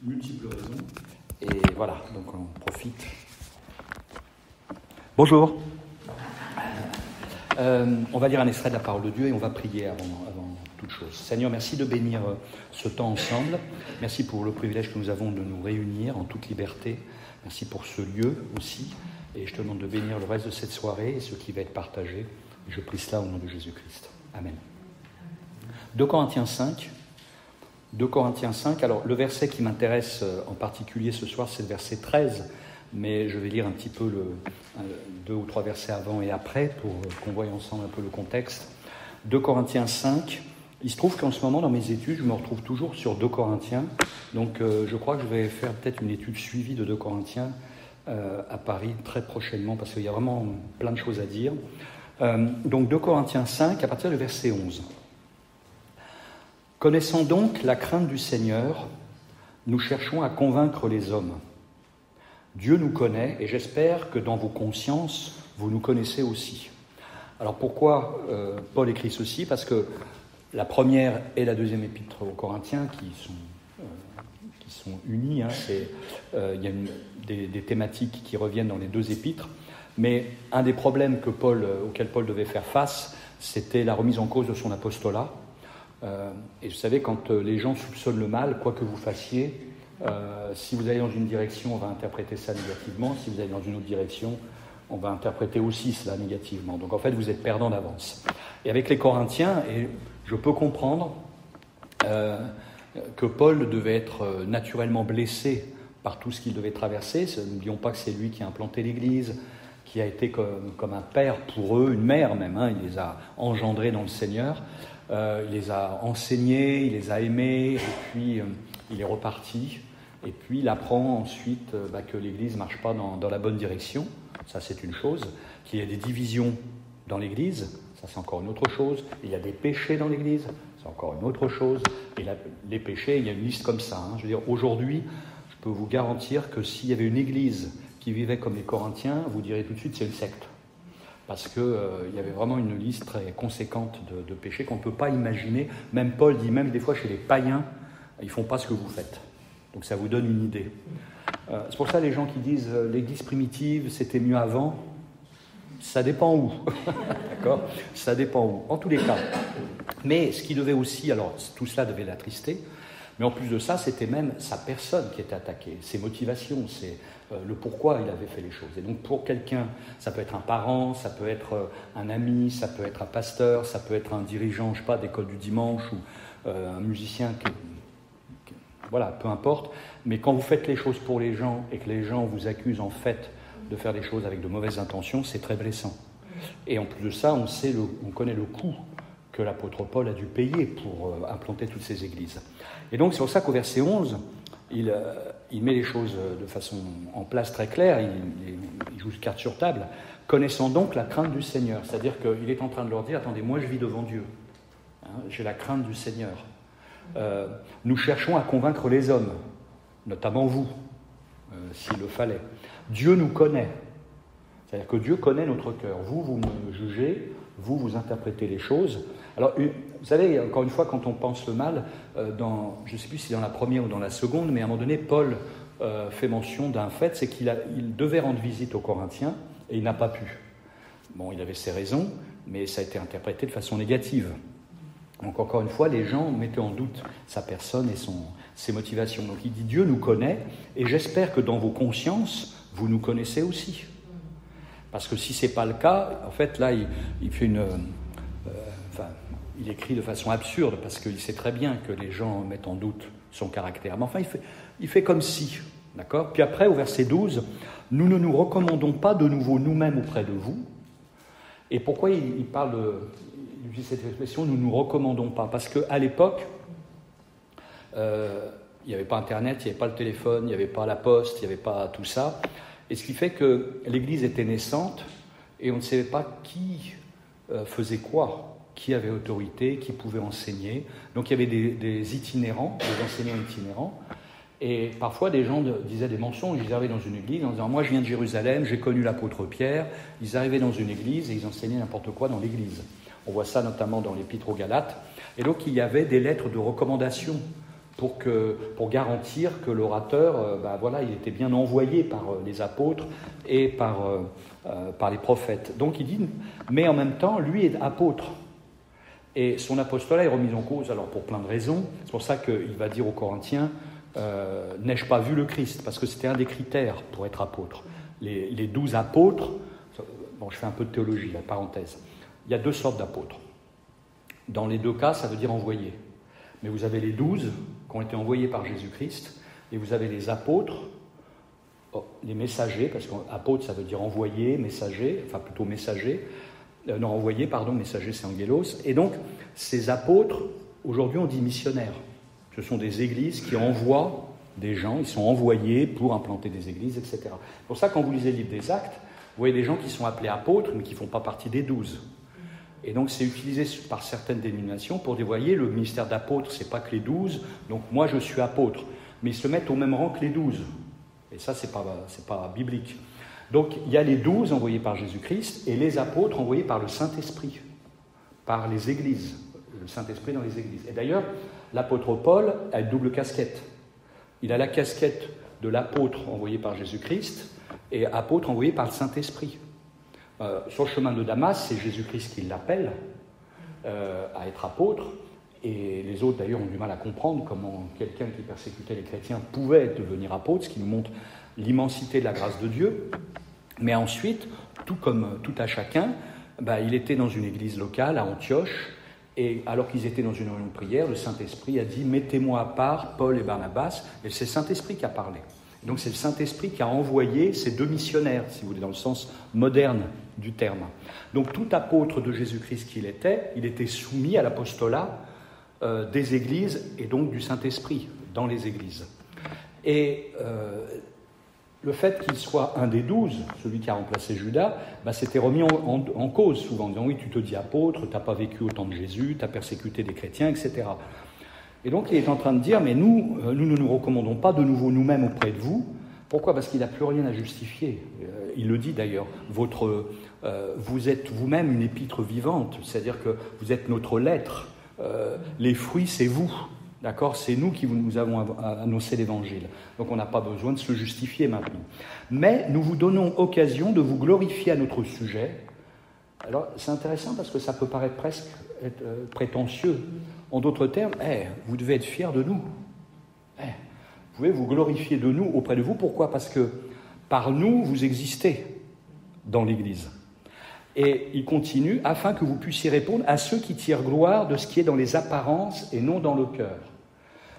multiples raisons. Et voilà, donc on profite. Bonjour. On va lire un extrait de la parole de Dieu et on va prier avant toute chose. Seigneur, merci de bénir ce temps ensemble. Merci pour le privilège que nous avons de nous réunir en toute liberté. Merci pour ce lieu aussi. Et je te demande de bénir le reste de cette soirée et ce qui va être partagé. Et je prie cela au nom de Jésus-Christ. Amen. 2 Corinthiens 5. 2 Corinthiens 5. Alors, le verset qui m'intéresse en particulier ce soir, c'est le verset 13. Mais je vais lire un petit peu 2 ou 3 versets avant et après pour qu'on voie ensemble un peu le contexte. 2 Corinthiens 5. Il se trouve qu'en ce moment, dans mes études, je me retrouve toujours sur 2 Corinthiens. Donc, je crois que je vais faire peut-être une étude suivie de 2 Corinthiens à Paris très prochainement, parce qu'il y a vraiment plein de choses à dire. Donc, 2 Corinthiens 5, à partir du verset 11. « Connaissant donc la crainte du Seigneur, nous cherchons à convaincre les hommes. Dieu nous connaît, et j'espère que dans vos consciences, vous nous connaissez aussi. » Alors, pourquoi Paul écrit ceci ? Parce que la première et la deuxième épître aux Corinthiens, qui sont unies, il y a des thématiques qui reviennent dans les deux épîtres, mais un des problèmes auxquels Paul devait faire face, c'était la remise en cause de son apostolat. Et vous savez, quand les gens soupçonnent le mal, quoi que vous fassiez, si vous allez dans une direction, on va interpréter ça négativement, si vous allez dans une autre direction, on va interpréter aussi cela négativement. Donc en fait, vous êtes perdant d'avance. Et avec les Corinthiens, et je peux comprendre que Paul devait être naturellement blessé par tout ce qu'il devait traverser. N'oublions pas que c'est lui qui a implanté l'Église, qui a été comme un père pour eux, une mère même. Il les a engendrés dans le Seigneur, il les a enseignés, il les a aimés, et puis il est reparti. Et puis il apprend ensuite que l'Église ne marche pas dans la bonne direction. Ça, c'est une chose. Qu'il y ait des divisions dans l'Église, ça, c'est encore une autre chose. Il y a des péchés dans l'Église, c'est encore une autre chose. Et les péchés, il y a une liste comme ça. Je veux dire, aujourd'hui, je peux vous garantir que s'il y avait une Église qui vivait comme les Corinthiens, vous direz tout de suite c'est une secte. Parce qu'il y avait vraiment une liste très conséquente de péchés qu'on ne peut pas imaginer. Même Paul dit, même des fois chez les païens, ils ne font pas ce que vous faites. Donc ça vous donne une idée. C'est pour ça les gens qui disent l'Église primitive, c'était mieux avant, ça dépend où. D'accord ? Ça dépend où. En tous les cas. Mais ce qui devait aussi, alors tout cela devait l'attrister, mais en plus de ça, c'était même sa personne qui était attaquée, ses motivations, c'est le pourquoi il avait fait les choses. Et donc pour quelqu'un, ça peut être un parent, ça peut être un ami, ça peut être un pasteur, ça peut être un dirigeant, je sais pas, d'école du dimanche ou un musicien voilà, peu importe, mais quand vous faites les choses pour les gens et que les gens vous accusent en fait de faire des choses avec de mauvaises intentions, c'est très blessant. Et en plus de ça, on connaît le coût que l'apôtre Paul a dû payer pour implanter toutes ces églises. Et donc c'est pour ça qu'au verset 11, il met les choses de façon en place très claire, il joue carte sur table, connaissant donc la crainte du Seigneur. C'est-à-dire qu'il est en train de leur dire, attendez, moi je vis devant Dieu, j'ai la crainte du Seigneur. Nous cherchons à convaincre les hommes, notamment vous, s'il le fallait. Dieu nous connaît, c'est-à-dire que Dieu connaît notre cœur. Vous me jugez, vous interprétez les choses. Alors, vous savez, encore une fois, quand on pense le mal, je ne sais plus si c'est dans la première ou dans la seconde, mais à un moment donné, Paul fait mention d'un fait, c'est qu'il devait rendre visite aux Corinthiens et il n'a pas pu. Bon, il avait ses raisons, mais ça a été interprété de façon négative. Donc encore une fois, les gens mettaient en doute sa personne et ses motivations. Donc il dit, Dieu nous connaît, et j'espère que dans vos consciences, vous nous connaissez aussi. Parce que si ce n'est pas le cas, en fait là, il fait il écrit de façon absurde, parce qu'il sait très bien que les gens mettent en doute son caractère. Mais enfin, il fait comme si, d'accord ? Puis après, au verset 12, nous ne nous recommandons pas de nouveau nous-mêmes auprès de vous. Et pourquoi il parle il utilise cette expression, nous ne nous recommandons pas, parce qu'à l'époque, il n'y avait pas Internet, il n'y avait pas le téléphone, il n'y avait pas la poste, il n'y avait pas tout ça, et ce qui fait que l'Église était naissante, et on ne savait pas qui faisait quoi, qui avait autorité, qui pouvait enseigner. Donc il y avait des itinérants, des enseignants itinérants, et parfois des gens disaient des mensonges. Ils arrivaient dans une église en disant « moi je viens de Jérusalem, j'ai connu l'apôtre Pierre », ils arrivaient dans une église et ils enseignaient n'importe quoi dans l'église. On voit ça notamment dans l'Épître aux Galates. Et donc, il y avait des lettres de recommandation pour garantir que l'orateur, il était bien envoyé par les apôtres et par les prophètes. Donc il dit, mais en même temps, lui est apôtre. Et son apostolat est remis en cause, alors pour plein de raisons. C'est pour ça qu'il va dire aux Corinthiens, n'ai-je pas vu le Christ? Parce que c'était un des critères pour être apôtre. Les 12 apôtres, bon, je fais un peu de théologie, la parenthèse. Il y a 2 sortes d'apôtres. Dans les 2 cas, ça veut dire envoyé. Mais vous avez les 12 qui ont été envoyés par Jésus-Christ, et vous avez les apôtres, les messagers, parce qu'apôtre, ça veut dire envoyé, messager, enfin plutôt messager. Envoyé, pardon, messager, c'est angelos. Et donc, ces apôtres, aujourd'hui, on dit missionnaires. Ce sont des églises qui envoient des gens, ils sont envoyés pour implanter des églises, etc. C'est pour ça, quand vous lisez le livre des Actes, vous voyez des gens qui sont appelés apôtres, mais qui ne font pas partie des 12. Et donc, c'est utilisé par certaines dénominations pour dire, voyez, le ministère d'apôtre, ce n'est pas que les 12, donc moi, je suis apôtre. Mais ils se mettent au même rang que les 12. Et ça, ce n'est pas biblique. Donc, il y a les 12 envoyés par Jésus-Christ et les apôtres envoyés par le Saint-Esprit, par les églises, le Saint-Esprit dans les églises. Et d'ailleurs, l'apôtre Paul a une double casquette. Il a la casquette de l'apôtre envoyé par Jésus-Christ et apôtre envoyé par le Saint-Esprit. Sur le chemin de Damas, c'est Jésus-Christ qui l'appelle à être apôtre, et les autres d'ailleurs ont du mal à comprendre comment quelqu'un qui persécutait les chrétiens pouvait devenir apôtre, ce qui nous montre l'immensité de la grâce de Dieu. Mais ensuite, tout comme tout à chacun, il était dans une église locale à Antioche, et alors qu'ils étaient dans une réunion de prière, le Saint-Esprit a dit « Mettez-moi à part Paul et Barnabas », et c'est le Saint-Esprit qui a parlé. Donc c'est le Saint-Esprit qui a envoyé ces 2 missionnaires, si vous voulez, dans le sens moderne du terme. Donc tout apôtre de Jésus-Christ qu'il était, il était soumis à l'apostolat des églises et donc du Saint-Esprit dans les églises. Et le fait qu'il soit un des 12, celui qui a remplacé Judas, c'était remis en cause souvent, en disant « Oui, tu te dis apôtre, tu n'as pas vécu au temps de Jésus, tu as persécuté des chrétiens, etc. » Et donc il est en train de dire « Mais nous ne nous recommandons pas de nouveau nous-mêmes auprès de vous. » Pourquoi ? Parce qu'il n'a plus rien à justifier. Il le dit d'ailleurs, vous êtes vous-même une épître vivante, c'est-à-dire que vous êtes notre lettre. Les fruits, c'est vous. D'accord ? C'est nous qui nous avons annoncé l'évangile. Donc on n'a pas besoin de se justifier maintenant. Mais nous vous donnons occasion de vous glorifier à notre sujet. Alors c'est intéressant parce que ça peut paraître presque être prétentieux. En d'autres termes, vous devez être fiers de nous. Vous pouvez vous glorifier de nous auprès de vous. Pourquoi ? Parce que par nous, vous existez dans l'Église. Et il continue, afin que vous puissiez répondre à ceux qui tirent gloire de ce qui est dans les apparences et non dans le cœur.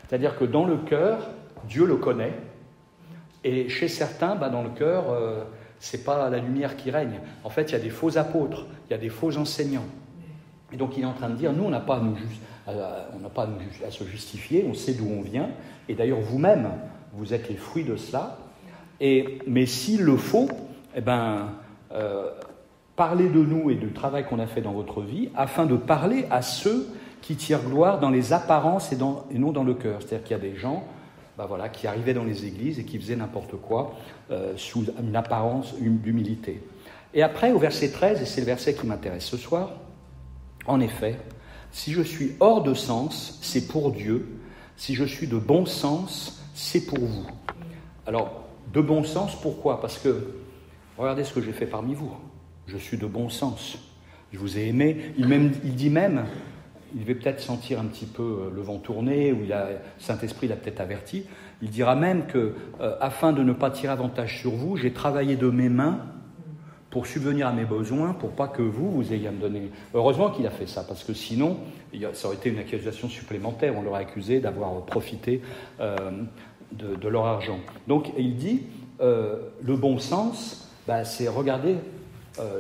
C'est-à-dire que dans le cœur, Dieu le connaît, et chez certains, dans le cœur, c'est pas la lumière qui règne. En fait, il y a des faux apôtres, il y a des faux enseignants. Et donc il est en train de dire, nous, on n'a pas à se justifier, on sait d'où on vient, et d'ailleurs vous-même, vous êtes les fruits de cela. Mais s'il le faut, parlez de nous et du travail qu'on a fait dans votre vie, afin de parler à ceux qui tirent gloire dans les apparences et non dans le cœur. C'est-à-dire qu'il y a des gens qui arrivaient dans les églises et qui faisaient n'importe quoi sous une apparence d'humilité. Et après, au verset 13, et c'est le verset qui m'intéresse ce soir, en effet, si je suis hors de sens, c'est pour Dieu. Si je suis de bon sens, c'est pour vous. Alors, de bon sens, pourquoi ? Parce que, regardez ce que j'ai fait parmi vous. Je suis de bon sens. Je vous ai aimé. Il dit même, il devait peut-être sentir un petit peu le vent tourner, ou Saint-Esprit l'a peut-être averti. Il dira même que, afin de ne pas tirer avantage sur vous, j'ai travaillé de mes mains pour subvenir à mes besoins, pour pas que vous ayez à me donner. Heureusement qu'il a fait ça, parce que sinon, ça aurait été une accusation supplémentaire. On l'aurait accusé d'avoir profité de leur argent. Donc, il dit, le bon sens, c'est regarder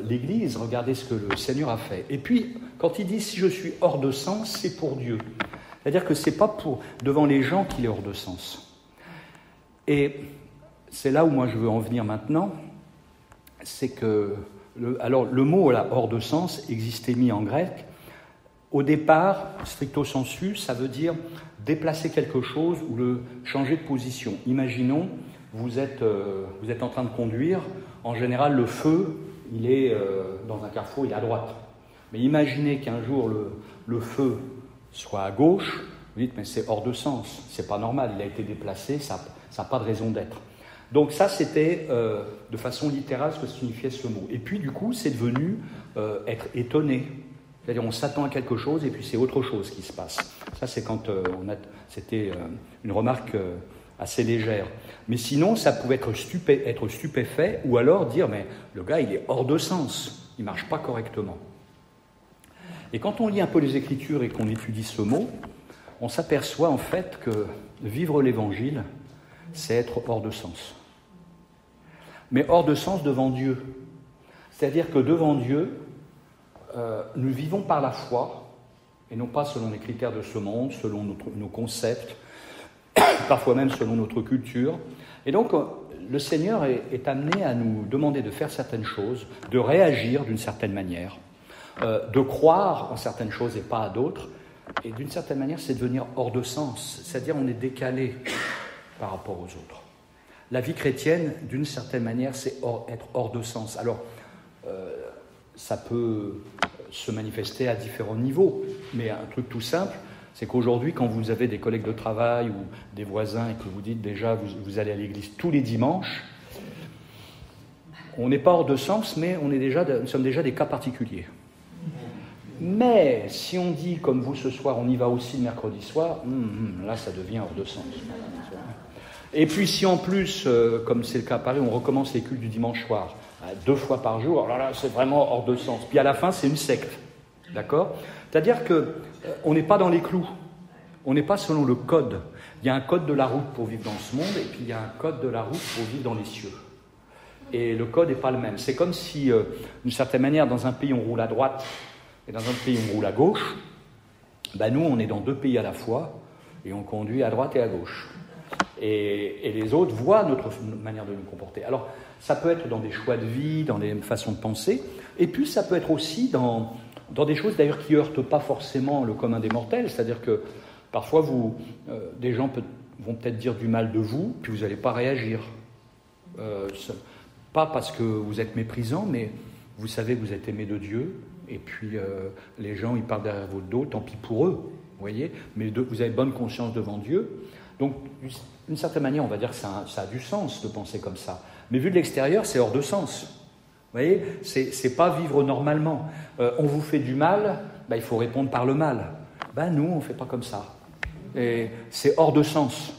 l'Église, regardez ce que le Seigneur a fait. Et puis, quand il dit « si je suis hors de sens, c'est pour Dieu ». C'est-à-dire que ce n'est pas devant les gens qu'il est hors de sens. Et c'est là où moi je veux en venir maintenant, c'est que, le mot là, hors de sens, existémie en grec, au départ, stricto sensu, ça veut dire déplacer quelque chose ou le changer de position. Imaginons, vous êtes en train de conduire, en général le feu, il est dans un carrefour, il est à droite. Mais imaginez qu'un jour le feu soit à gauche, Vous dites, mais c'est hors de sens, c'est pas normal, il a été déplacé, ça n'a pas de raison d'être. Donc ça, c'était de façon littérale ce que signifiait ce mot. Et puis du coup, c'est devenu être étonné. C'est-à-dire on s'attend à quelque chose et puis c'est autre chose qui se passe. Ça, c'est quand c'était une remarque assez légère. Mais sinon, ça pouvait être stupéfait ou alors dire, mais le gars, il est hors de sens, il ne marche pas correctement. Et quand on lit un peu les Écritures et qu'on étudie ce mot, on s'aperçoit en fait que vivre l'Évangile, c'est être hors de sens. Mais hors de sens devant Dieu. C'est-à-dire que devant Dieu, nous vivons par la foi, et non pas selon les critères de ce monde, selon nos concepts, parfois même selon notre culture. Et donc, le Seigneur est amené à nous demander de faire certaines choses, de réagir d'une certaine manière, de croire en certaines choses et pas à d'autres. Et d'une certaine manière, c'est devenir hors de sens, c'est-à-dire on est décalé par rapport aux autres. La vie chrétienne, d'une certaine manière, c'est être hors de sens. Alors, ça peut se manifester à différents niveaux, mais un truc tout simple, c'est qu'aujourd'hui, quand vous avez des collègues de travail ou des voisins et que vous dites déjà vous allez à l'église tous les dimanches, on n'est pas hors de sens, mais nous sommes déjà des cas particuliers. Mais si on dit, comme vous ce soir, on y va aussi le mercredi soir, là ça devient hors de sens. Et puis si en plus, comme c'est le cas à Paris, on recommence les cultes du dimanche soir, 2 fois par jour, alors là c'est vraiment hors de sens. Puis à la fin c'est une secte, d'accord ? C'est-à-dire qu'on n'est pas dans les clous, on n'est pas selon le code. Il y a un code de la route pour vivre dans ce monde, et puis il y a un code de la route pour vivre dans les cieux. Et le code n'est pas le même. C'est comme si, d'une certaine manière, dans un pays on roule à droite, et dans un pays on roule à gauche. Ben nous, on est dans 2 pays à la fois, et on conduit à droite et à gauche. Et les autres voient notre manière de nous comporter. Alors, ça peut être dans des choix de vie, dans des façons de penser, et puis ça peut être aussi dans des choses d'ailleurs qui ne heurtent pas forcément le commun des mortels, c'est-à-dire que parfois des gens vont peut-être dire du mal de vous, puis vous n'allez pas réagir. Pas parce que vous êtes méprisant, mais vous savez que vous êtes aimé de Dieu, et puis les gens ils parlent derrière votre dos, tant pis pour eux, vous voyez, mais vous avez bonne conscience devant Dieu. Donc, d'une certaine manière, on va dire que ça a du sens de penser comme ça. Mais vu de l'extérieur, c'est hors de sens. Vous voyez, c'est pas vivre normalement. On vous fait du mal, il faut répondre par le mal. Nous, on ne fait pas comme ça. Et c'est hors de sens.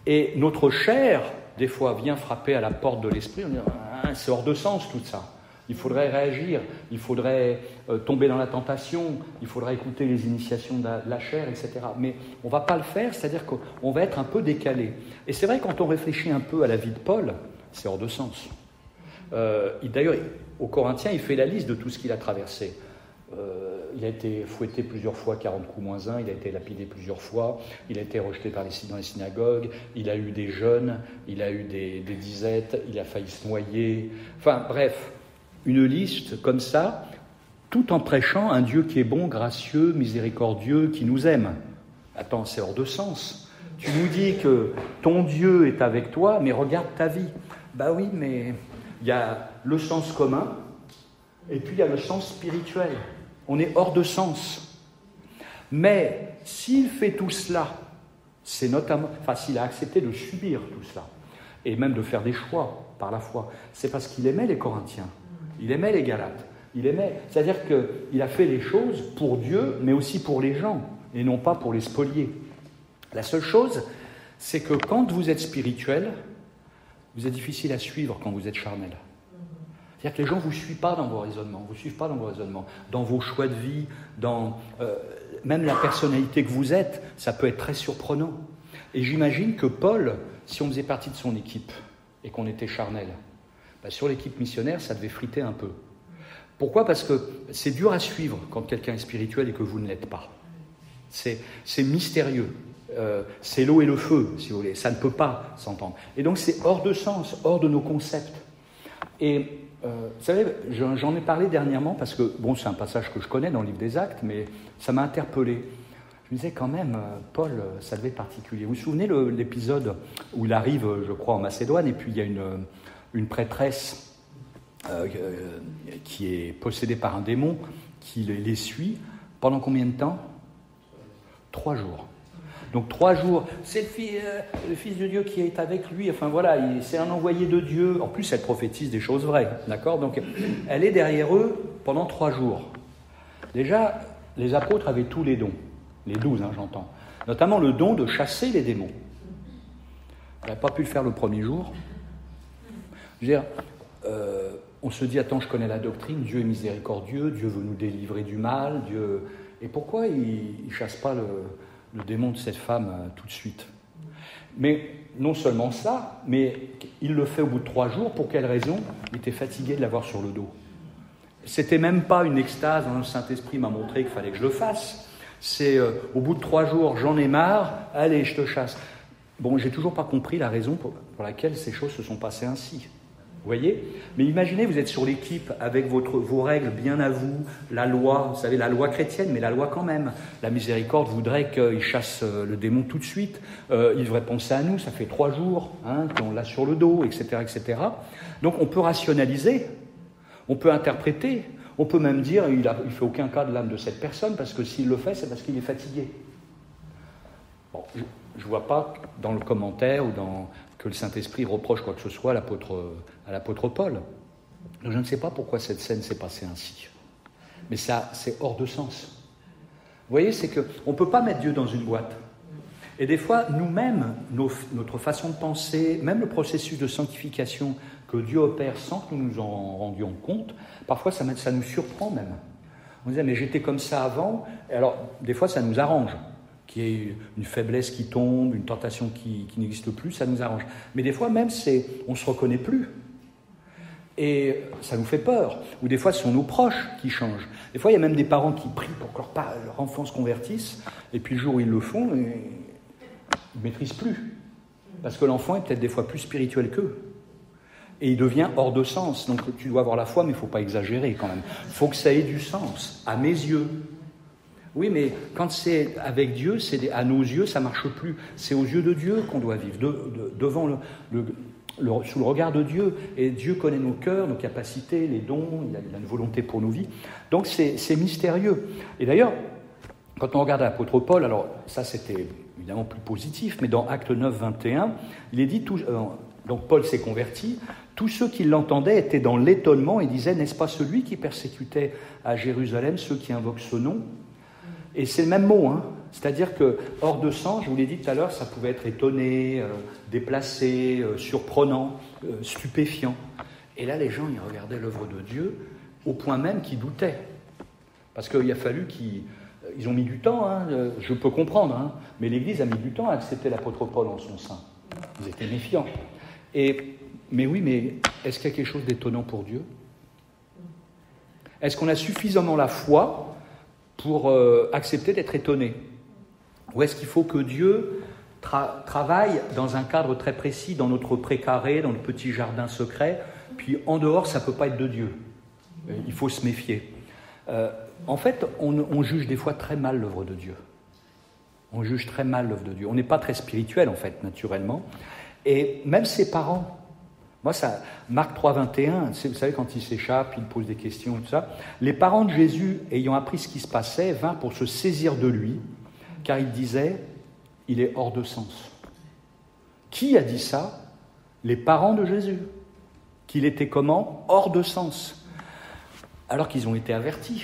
Et notre chair, des fois, vient frapper à la porte de l'esprit. On dit, c'est hors de sens tout ça. Il faudrait réagir, il faudrait tomber dans la tentation, il faudrait écouter les initiations de la chair, etc. Mais on ne va pas le faire, c'est-à-dire qu'on va être un peu décalé. Et c'est vrai, quand on réfléchit un peu à la vie de Paul, c'est hors de sens. D'ailleurs, aux Corinthiens, il fait la liste de tout ce qu'il a traversé. Il a été fouetté plusieurs fois, 40 coups moins 1, il a été lapidé plusieurs fois, il a été rejeté dans les synagogues, il a eu des jeûnes, il a eu des disettes, il a failli se noyer. Enfin, bref. Une liste comme ça, tout en prêchant un Dieu qui est bon, gracieux, miséricordieux, qui nous aime. Attends, c'est hors de sens. Tu nous dis que ton Dieu est avec toi, mais regarde ta vie. Oui, mais il y a le sens commun, et puis il y a le sens spirituel. On est hors de sens. Mais s'il fait tout cela, c'est notamment, s'il a accepté de subir tout cela, et même de faire des choix par la foi, c'est parce qu'il aimait les Corinthiens. Il aimait les Galates, c'est-à-dire qu'il a fait les choses pour Dieu, mais aussi pour les gens, et non pas pour les spolier. La seule chose, c'est que quand vous êtes spirituel, vous êtes difficile à suivre quand vous êtes charnel. C'est-à-dire que les gens ne vous suivent pas dans vos raisonnements, dans vos choix de vie, dans même la personnalité que vous êtes, ça peut être très surprenant. Et j'imagine que Paul, si on faisait partie de son équipe et qu'on était charnel, sur l'équipe missionnaire, ça devait friter un peu. Pourquoi ? Parce que c'est dur à suivre quand quelqu'un est spirituel et que vous ne l'êtes pas. C'est mystérieux. C'est l'eau et le feu, si vous voulez. Ça ne peut pas s'entendre. Et donc c'est hors de sens, hors de nos concepts. Et vous savez, j'en ai parlé dernièrement parce que, c'est un passage que je connais dans le livre des Actes, mais ça m'a interpellé. Je me disais quand même, Paul, ça devait être particulier. Vous vous souvenez l'épisode où il arrive, je crois, en Macédoine, et puis il y a une prêtresse qui est possédée par un démon qui les suit pendant combien de temps ? 3 jours. Donc 3 jours, c'est le Fils de Dieu qui est avec lui, enfin voilà, c'est un envoyé de Dieu. En plus, elle prophétise des choses vraies, d'accord? Donc elle est derrière eux pendant 3 jours. Déjà, les apôtres avaient tous les dons, les 12, j'entends, notamment le don de chasser les démons. Elle n'a pas pu le faire le premier jour. Je veux dire, on se dit, attends, je connais la doctrine, Dieu est miséricordieux, Dieu veut nous délivrer du mal, Dieu... Et pourquoi il ne chasse pas le démon de cette femme tout de suite? Mais non seulement ça, mais il le fait au bout de 3 jours. Pour quelle raison? Il était fatigué de l'avoir sur le dos. C'était même pas une extase, le Saint-Esprit m'a montré qu'il fallait que je le fasse. C'est au bout de 3 jours, j'en ai marre, allez, je te chasse. Bon, j'ai toujours pas compris la raison pour laquelle ces choses se sont passées ainsi. Vous voyez? Mais imaginez, vous êtes sur l'équipe avec vos règles bien à vous, la loi, vous savez, la loi chrétienne, mais la loi quand même. La miséricorde voudrait qu'il chasse le démon tout de suite. Il devrait penser à nous, ça fait 3 jours qu'on l'a sur le dos, etc., etc. Donc on peut rationaliser, on peut interpréter, on peut même dire il ne fait aucun cas de l'âme de cette personne, parce que s'il le fait, c'est parce qu'il est fatigué. Bon, je ne vois pas dans le commentaire ou que le Saint-Esprit reproche quoi que ce soit à l'apôtre Paul. Donc, je ne sais pas pourquoi cette scène s'est passée ainsi. Mais ça, c'est hors de sens. Vous voyez, c'est qu'on ne peut pas mettre Dieu dans une boîte. Et des fois, nous-mêmes, notre façon de penser, même le processus de sanctification que Dieu opère sans que nous nous en rendions compte, parfois ça nous surprend même. On disait, mais j'étais comme ça avant. Et alors, des fois, ça nous arrange. Qu'il y ait une faiblesse qui tombe, une tentation qui n'existe plus, ça nous arrange. Mais des fois même, on ne se reconnaît plus. Et ça nous fait peur. Ou des fois, ce sont nos proches qui changent. Des fois, il y a même des parents qui prient pour que leur enfant se convertisse, et puis le jour où ils le font, ils ne maîtrisent plus. Parce que l'enfant est peut-être des fois plus spirituel qu'eux. Et il devient hors de sens. Donc tu dois avoir la foi, mais il ne faut pas exagérer quand même. Il faut que ça ait du sens, à mes yeux. Oui, mais quand c'est avec Dieu, à nos yeux, ça ne marche plus. C'est aux yeux de Dieu qu'on doit vivre, devant sous le regard de Dieu. Et Dieu connaît nos cœurs, nos capacités, les dons, il a une volonté pour nos vies. Donc c'est mystérieux. Et d'ailleurs, quand on regarde l'apôtre Paul, alors ça c'était évidemment plus positif, mais dans Actes 9, 21, il est dit, donc Paul s'est converti, tous ceux qui l'entendaient étaient dans l'étonnement et disaient, n'est-ce pas celui qui persécutait à Jérusalem ceux qui invoquent ce nom ? Et c'est le même mot, c'est-à-dire que hors de sens, je vous l'ai dit tout à l'heure, ça pouvait être étonné, déplacé, surprenant, stupéfiant. Et là, les gens, ils regardaient l'œuvre de Dieu au point même qu'ils doutaient. Parce qu'il a fallu ils ont mis du temps, je peux comprendre, mais l'Église a mis du temps à accepter l'apôtre Paul en son sein. Ils étaient méfiants. Mais oui, mais est-ce qu'il y a quelque chose d'étonnant pour Dieu? Est-ce qu'on a suffisamment la foi pour accepter d'être étonné? Ou est-ce qu'il faut que Dieu travaille dans un cadre très précis, dans notre précaré, dans le petit jardin secret, puis en dehors, ça ne peut pas être de Dieu. Il faut se méfier. En fait, on juge des fois très mal l'œuvre de Dieu. On juge très mal l'œuvre de Dieu. On n'est pas très spirituel, en fait, naturellement. Et même ses parents... Moi, Marc 3, 21, vous savez, quand il s'échappe, il pose des questions, tout ça. Les parents de Jésus, ayant appris ce qui se passait, vinrent pour se saisir de lui, car ils disaient, il est hors de sens. Qui a dit ça? Les parents de Jésus. Qu'il était comment? Hors de sens. Alors qu'ils ont été avertis.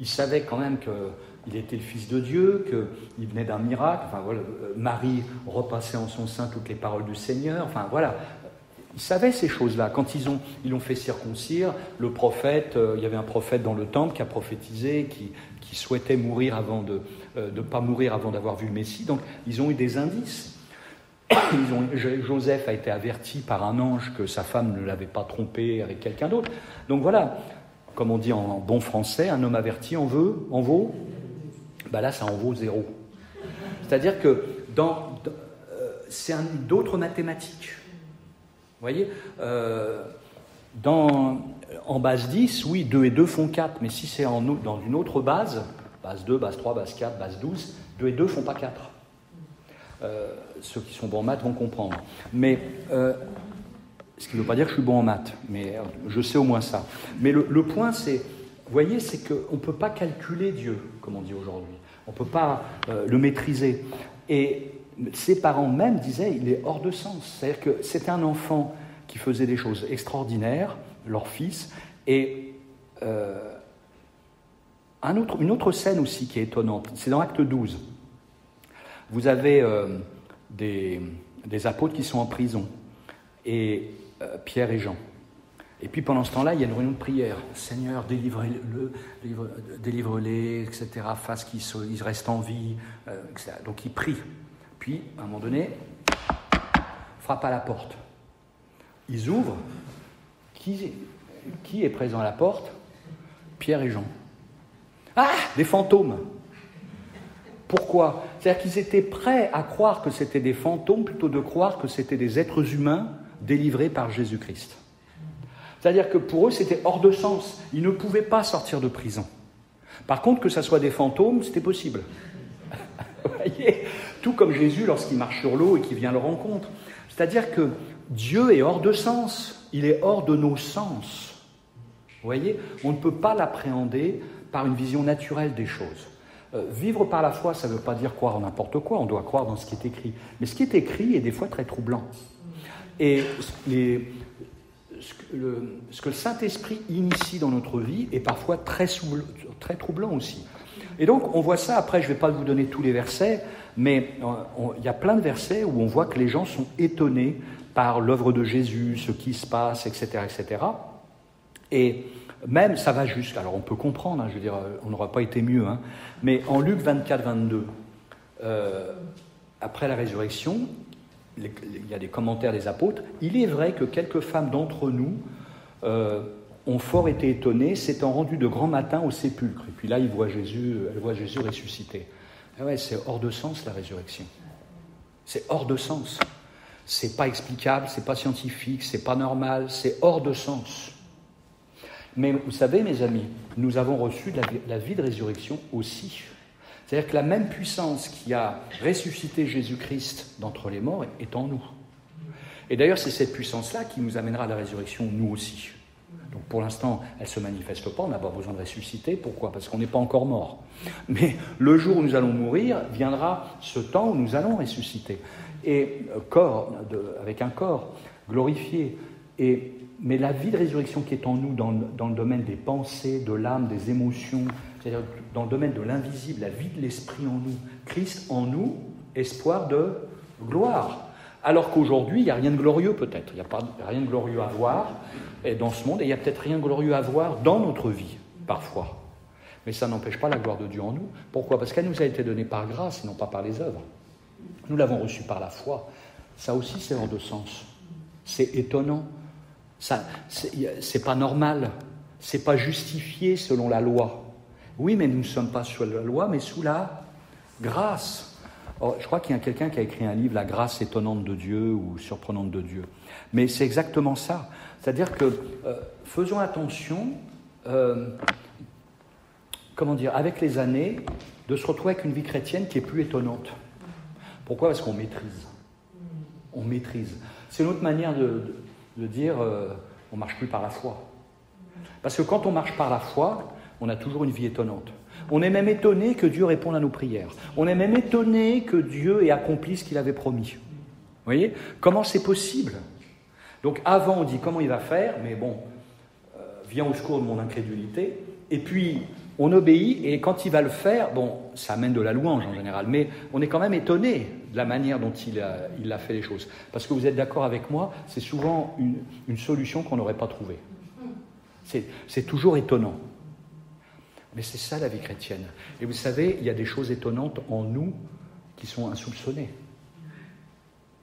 Ils savaient quand même qu'il était le Fils de Dieu, qu'il venait d'un miracle. Enfin, voilà, Marie repassait en son sein toutes les paroles du Seigneur. Enfin, voilà. Ils savaient ces choses-là. Quand ils l'ont fait circoncire, le prophète, il y avait un prophète dans le temple qui a prophétisé, qui souhaitait mourir avant de pas mourir avant d'avoir vu le Messie. Donc, ils ont eu des indices. Joseph a été averti par un ange que sa femme ne l'avait pas trompé avec quelqu'un d'autre. Donc voilà, comme on dit en bon français, un homme averti en vaut, là ça en vaut 0. C'est-à-dire que c'est d'autres mathématiques. Vous voyez, en base 10, oui, 2 et 2 font 4, mais si c'est dans une autre base 2, base 3, base 4, base 12, 2 et 2 font pas 4. Ceux qui sont bons en maths vont comprendre. Mais, ce qui ne veut pas dire que je suis bon en maths, mais je sais au moins ça. Mais le point, c'est, vous voyez, c'est qu'on ne peut pas calculer Dieu, comme on dit aujourd'hui. On ne peut pas le maîtriser. Et ses parents même disaient, il est hors de sens. C'est-à-dire que c'était un enfant qui faisait des choses extraordinaires, leur fils, et une autre scène aussi qui est étonnante, c'est dans Acte 12. Vous avez des apôtres qui sont en prison, et Pierre et Jean. Et puis pendant ce temps-là, il y a une réunion de prière. Seigneur, délivre-les, etc., fasse qu'ils restent en vie, etc. Donc ils prient. Puis, à un moment donné, frappe à la porte. Ils ouvrent. Qui est présent à la porte? Pierre et Jean. Ah, des fantômes! Pourquoi? C'est-à-dire qu'ils étaient prêts à croire que c'était des fantômes plutôt de croire que c'était des êtres humains délivrés par Jésus-Christ. C'est-à-dire que pour eux, c'était hors de sens. Ils ne pouvaient pas sortir de prison. Par contre, que ça soit des fantômes, c'était possible. Vous voyez? Tout comme Jésus lorsqu'il marche sur l'eau et qu'il vient à leur rencontre. C'est-à-dire que Dieu est hors de sens. Il est hors de nos sens. Vous voyez? On ne peut pas l'appréhender par une vision naturelle des choses. Vivre par la foi, ça ne veut pas dire croire en n'importe quoi. On doit croire dans ce qui est écrit. Mais ce qui est écrit est des fois très troublant. Et ce que le Saint-Esprit initie dans notre vie est parfois très troublant aussi. Et donc, on voit ça, après, je ne vais pas vous donner tous les versets, mais il y a plein de versets où on voit que les gens sont étonnés par l'œuvre de Jésus, ce qui se passe, etc., etc. Et même, ça va jusqu'à... Alors, on peut comprendre, je veux dire, on n'aurait pas été mieux, mais en Luc 24, 22, après la résurrection, il y a des commentaires des apôtres. Il est vrai que quelques femmes d'entre nous ont fort été étonnées, s'étant rendues de grand matin au sépulcre. Et puis là, elles voient Jésus ressuscité. Et ouais, c'est hors de sens, la résurrection. C'est hors de sens. C'est pas explicable, c'est pas scientifique, c'est pas normal, c'est hors de sens. Mais vous savez, mes amis, nous avons reçu la vie de résurrection aussi. C'est-à-dire que la même puissance qui a ressuscité Jésus-Christ d'entre les morts est en nous. Et d'ailleurs, c'est cette puissance-là qui nous amènera à la résurrection, nous aussi. Donc pour l'instant, elle ne se manifeste pas, on n'a pas besoin de ressusciter. Pourquoi? Parce qu'on n'est pas encore mort. Mais le jour où nous allons mourir, viendra ce temps où nous allons ressusciter. Et avec un corps glorifié. Mais la vie de résurrection qui est en nous, dans le domaine des pensées, de l'âme, des émotions, c'est-à-dire dans le domaine de l'invisible, la vie de l'esprit en nous, Christ en nous, espoir de gloire. Alors qu'aujourd'hui, il n'y a rien de glorieux peut-être, il n'y a rien de glorieux à voir dans ce monde, et il n'y a peut-être rien de glorieux à voir dans notre vie, parfois. Mais ça n'empêche pas la gloire de Dieu en nous. Pourquoi? Parce qu'elle nous a été donnée par grâce, et non pas par les œuvres. Nous l'avons reçue par la foi. Ça aussi, c'est hors de sens. C'est étonnant. Ça, c'est pas normal. C'est pas justifié selon la loi. Oui, mais nous ne sommes pas sous la loi, mais sous la grâce. Or, je crois qu'il y a quelqu'un qui a écrit un livre, La grâce étonnante de Dieu ou surprenante de Dieu. Mais c'est exactement ça. C'est-à-dire que faisons attention, avec les années, de se retrouver avec une vie chrétienne qui est plus étonnante. Pourquoi? Parce qu'on maîtrise. On maîtrise. C'est une autre manière de dire on ne marche plus par la foi. Parce que quand on marche par la foi, on a toujours une vie étonnante. On est même étonné que Dieu réponde à nos prières. On est même étonné que Dieu ait accompli ce qu'il avait promis. Vous voyez? Comment c'est possible? Donc avant, on dit comment il va faire, mais bon, viens au secours de mon incrédulité. Et puis, on obéit, et quand il va le faire, bon, ça amène de la louange en général, mais on est quand même étonné de la manière dont il a fait les choses. Parce que vous êtes d'accord avec moi, c'est souvent une solution qu'on n'aurait pas trouvée. C'est toujours étonnant. Mais c'est ça la vie chrétienne. Et vous savez, il y a des choses étonnantes en nous qui sont insoupçonnées.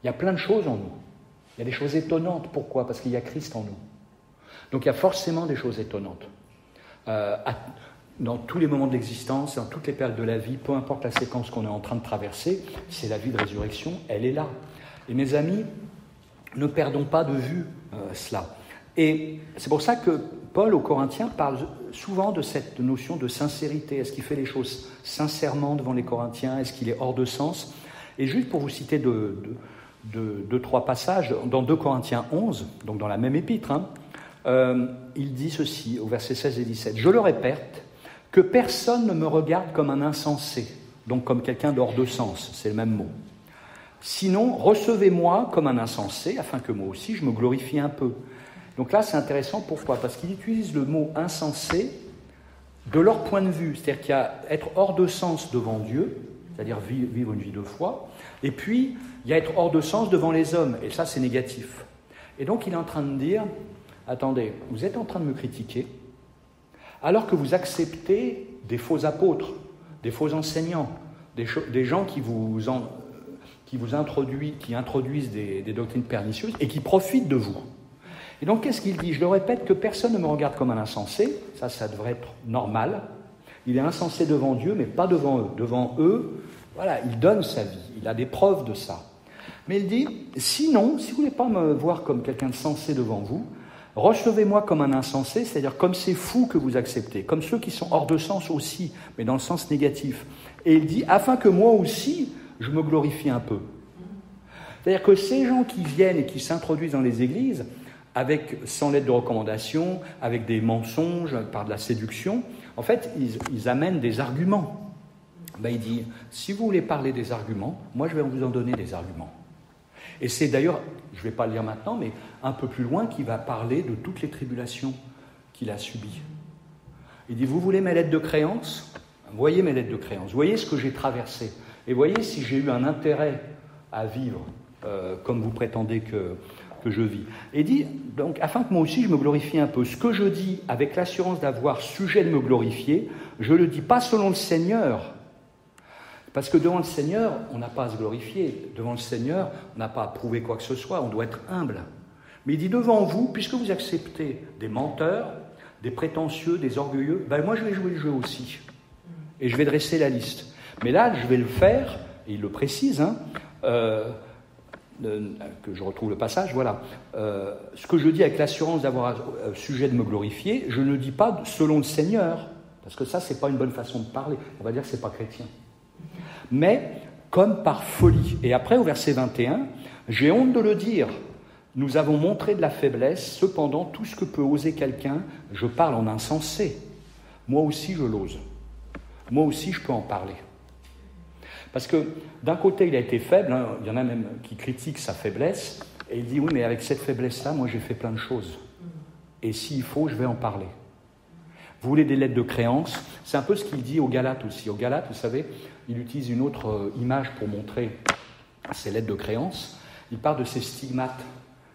Il y a plein de choses en nous. Il y a des choses étonnantes. Pourquoi? Parce qu'il y a Christ en nous. Donc il y a forcément des choses étonnantes. Dans tous les moments de l'existence, dans toutes les périodes de la vie, peu importe la séquence qu'on est en train de traverser, c'est la vie de résurrection, elle est là. Et mes amis, ne perdons pas de vue cela. Et c'est pour ça que Paul, aux Corinthiens, parle souvent de cette notion de sincérité. Est-ce qu'il fait les choses sincèrement devant les Corinthiens? Est-ce qu'il est hors de sens? Et juste pour vous citer deux, trois passages, dans 2 Corinthiens 11, donc dans la même épître, il dit ceci, au verset 16 et 17. « Je le répète, que personne ne me regarde comme un insensé. » donc comme quelqu'un d'hors de sens, c'est le même mot. Sinon, recevez-moi comme un insensé, afin que moi aussi je me glorifie un peu. Donc là, c'est intéressant, pourquoi ? Parce qu'il utilise le mot insensé de leur point de vue, c'est-à-dire qu'il y a être hors de sens devant Dieu, c'est-à-dire vivre une vie de foi, et puis il y a être hors de sens devant les hommes, et ça c'est négatif. Et donc il est en train de dire, attendez, vous êtes en train de me critiquer, alors que vous acceptez des faux apôtres, des faux enseignants, des gens qui introduisent des doctrines pernicieuses et qui profitent de vous. Et donc, qu'est-ce qu'il dit ? Je le répète, que personne ne me regarde comme un insensé, ça devrait être normal. Il est insensé devant Dieu, mais pas devant eux. Devant eux, voilà, il donne sa vie, il a des preuves de ça. Mais il dit, sinon, si vous ne voulez pas me voir comme quelqu'un de sensé devant vous, recevez-moi comme un insensé, c'est-à-dire comme ces fous que vous acceptez, comme ceux qui sont hors de sens aussi, mais dans le sens négatif. Et il dit, afin que moi aussi, je me glorifie un peu. C'est-à-dire que ces gens qui viennent et qui s'introduisent dans les églises, sans lettre de recommandation, avec des mensonges, par de la séduction, en fait, ils amènent des arguments. Il dit, si vous voulez parler des arguments, moi je vais vous en donner des arguments. Et c'est d'ailleurs, je ne vais pas le lire maintenant, mais un peu plus loin, qu'il va parler de toutes les tribulations qu'il a subies. Il dit, vous voulez mes lettres de créance ? Voyez mes lettres de créance, voyez ce que j'ai traversé, et voyez si j'ai eu un intérêt à vivre comme vous prétendez que je vis. Et dit, donc, afin que moi aussi je me glorifie un peu, ce que je dis avec l'assurance d'avoir sujet de me glorifier, je ne le dis pas selon le Seigneur, parce que devant le Seigneur, on n'a pas à se glorifier, devant le Seigneur, on n'a pas à prouver quoi que ce soit, on doit être humble. Mais il dit, devant vous, puisque vous acceptez des menteurs, des prétentieux, des orgueilleux, moi je vais jouer le jeu aussi, et je vais dresser la liste. Mais là, je vais le faire, et il le précise, que je retrouve le passage, voilà. Ce que je dis avec l'assurance d'avoir sujet de me glorifier, je ne dis pas selon le Seigneur, parce que ça, c'est pas une bonne façon de parler. On va dire que c'est pas chrétien. Mais comme par folie. Et après, au verset 21, j'ai honte de le dire. Nous avons montré de la faiblesse, cependant, tout ce que peut oser quelqu'un, je parle en insensé. Moi aussi, je l'ose. Moi aussi, je peux en parler. Parce que d'un côté, il a été faible, il y en a même qui critiquent sa faiblesse, et il dit, oui, mais avec cette faiblesse-là, moi j'ai fait plein de choses. Et s'il faut, je vais en parler. Vous voulez des lettres de créance ? C'est un peu ce qu'il dit aux Galates aussi. Aux Galates, vous savez, il utilise une autre image pour montrer ces lettres de créance. Il parle de ces stigmates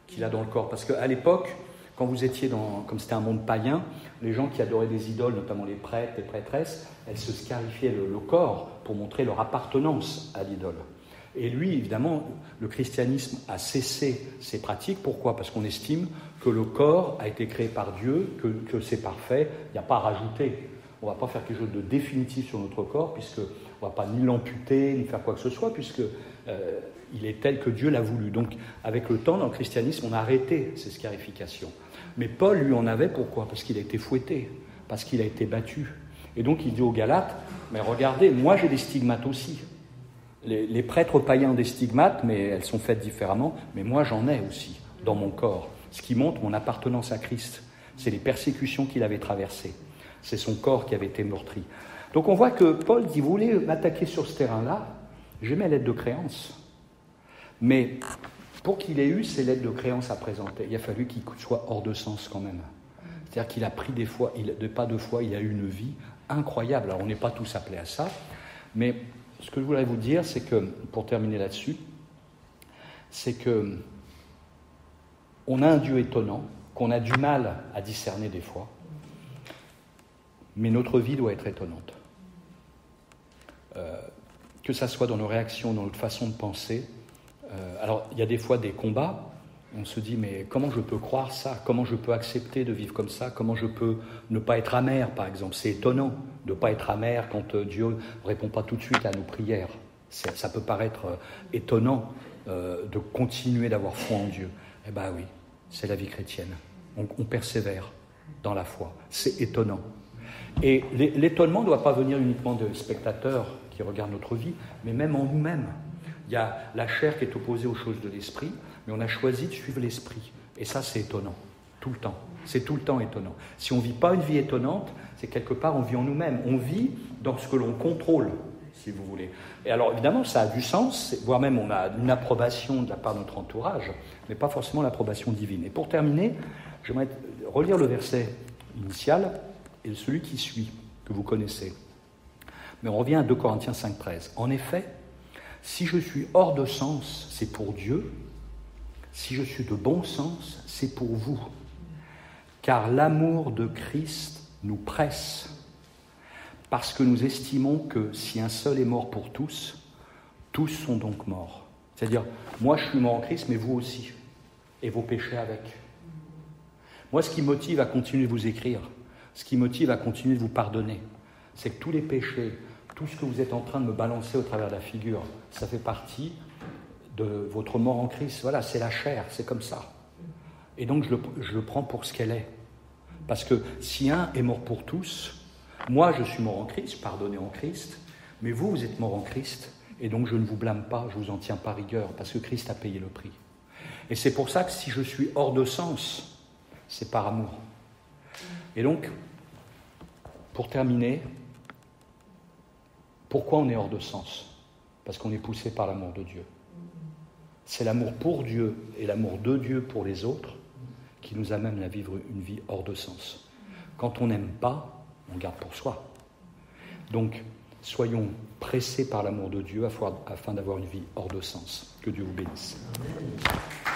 qu'il a dans le corps. Parce qu'à l'époque, quand vous étiez comme c'était un monde païen, les gens qui adoraient des idoles, notamment les prêtres, les prêtresses, elles se scarifiaient le corps pour montrer leur appartenance à l'idole. Et lui, évidemment, le christianisme a cessé ces pratiques. Pourquoi ? Parce qu'on estime que le corps a été créé par Dieu, que c'est parfait, il n'y a pas à rajouter. On ne va pas faire quelque chose de définitif sur notre corps, puisqu'on ne va pas ni l'amputer, ni faire quoi que ce soit, puisque il est tel que Dieu l'a voulu. Donc, avec le temps, dans le christianisme, on a arrêté ces scarifications. Mais Paul, lui, en avait. Pourquoi ? Parce qu'il a été fouetté, parce qu'il a été battu. Et donc, il dit aux Galates, mais regardez, moi j'ai des stigmates aussi. Les prêtres païens ont des stigmates, mais elles sont faites différemment, mais moi j'en ai aussi, dans mon corps. Ce qui montre mon appartenance à Christ. C'est les persécutions qu'il avait traversées. C'est son corps qui avait été meurtri. Donc on voit que Paul dit, vous voulez m'attaquer sur ce terrain-là, j'ai mes lettres de créance. Mais pour qu'il ait eu ces lettres de créance à présenter, il a fallu qu'il soit hors de sens quand même. C'est-à-dire qu'il a pris des pas de foi, il a eu une vie incroyable. Alors on n'est pas tous appelés à ça, mais ce que je voudrais vous dire, c'est que, pour terminer là-dessus, c'est que on a un Dieu étonnant, qu'on a du mal à discerner des fois, mais notre vie doit être étonnante. Que ça soit dans nos réactions, dans notre façon de penser. Alors, il y a des fois des combats, on se dit, mais comment je peux croire ça ? Comment je peux accepter de vivre comme ça ? Comment je peux ne pas être amer, par exemple ? C'est étonnant de ne pas être amer quand Dieu ne répond pas tout de suite à nos prières. Ça peut paraître étonnant de continuer d'avoir foi en Dieu. Eh bien oui, c'est la vie chrétienne. On persévère dans la foi. C'est étonnant. Et l'étonnement ne doit pas venir uniquement de spectateurs qui regardent notre vie, mais même en nous-mêmes. Il y a la chair qui est opposée aux choses de l'esprit, mais on a choisi de suivre l'esprit. Et ça, c'est étonnant, tout le temps. C'est tout le temps étonnant. Si on ne vit pas une vie étonnante, c'est quelque part, on vit en nous-mêmes. On vit dans ce que l'on contrôle. si vous voulez. Et alors, évidemment, ça a du sens, voire même on a une approbation de la part de notre entourage, mais pas forcément l'approbation divine. Et pour terminer, j'aimerais relire le verset initial et celui qui suit, que vous connaissez. Mais on revient à 2 Corinthiens 5,13. En effet, si je suis hors de sens, c'est pour Dieu. Si je suis de bon sens, c'est pour vous. Car l'amour de Christ nous presse, parce que nous estimons que si un seul est mort pour tous, tous sont donc morts. C'est-à-dire, moi je suis mort en Christ, mais vous aussi, et vos péchés avec. Moi, ce qui motive à continuer de vous écrire, ce qui motive à continuer de vous pardonner, c'est que tous les péchés, tout ce que vous êtes en train de me balancer au travers de la figure, ça fait partie de votre mort en Christ. Voilà, c'est la chair, c'est comme ça. Et donc, je le prends pour ce qu'elle est. Parce que si un est mort pour tous, moi, je suis mort en Christ, pardonné en Christ, mais vous, vous êtes mort en Christ, et donc je ne vous blâme pas, je ne vous en tiens pas rigueur, parce que Christ a payé le prix. Et c'est pour ça que si je suis hors de sens, c'est par amour. Et donc, pour terminer, pourquoi on est hors de sens ? Parce qu'on est poussé par l'amour de Dieu. C'est l'amour pour Dieu et l'amour de Dieu pour les autres qui nous amène à vivre une vie hors de sens. Quand on n'aime pas, on garde pour soi. Donc, soyons pressés par l'amour de Dieu afin d'avoir une vie hors de sens. Que Dieu vous bénisse. Amen.